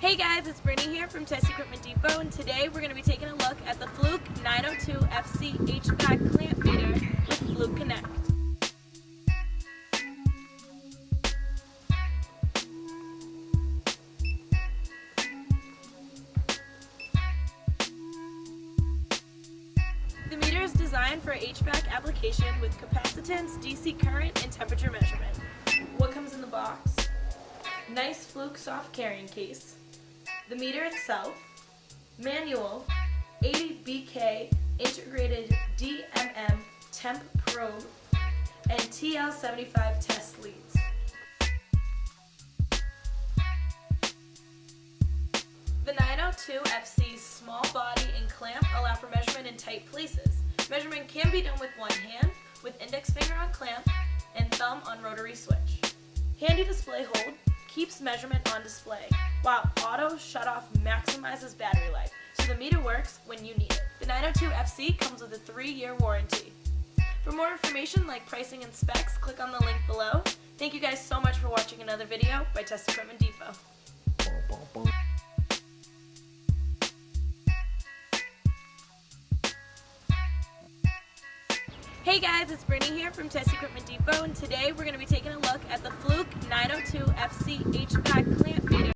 Hey guys, it's Brittany here from Test Equipment Depot, and today we're going to be taking a look at the Fluke 902FC HVAC clamp meter with Fluke Connect. The meter is designed for HVAC application with capacitance, DC current, and temperature measurement. What comes in the box? Nice Fluke soft carrying case. The meter itself, manual, 80 BK integrated DMM temp probe, and TL75 test leads. The 902FC's small body and clamp allow for measurement in tight places. Measurement can be done with one hand, with index finger on clamp and thumb on rotary switch. Handy display hold keeps measurement on display, while auto shut-off maximizes battery life, so the meter works when you need it. The 902FC comes with a 3-year warranty. For more information like pricing and specs, click on the link below. Thank you guys so much for watching another video by Test Equipment Depot. Hey guys, it's Brittany here from Test Equipment Depot, and today we're going to be taking a look at the Fluke 902FC HVAC clamp meter.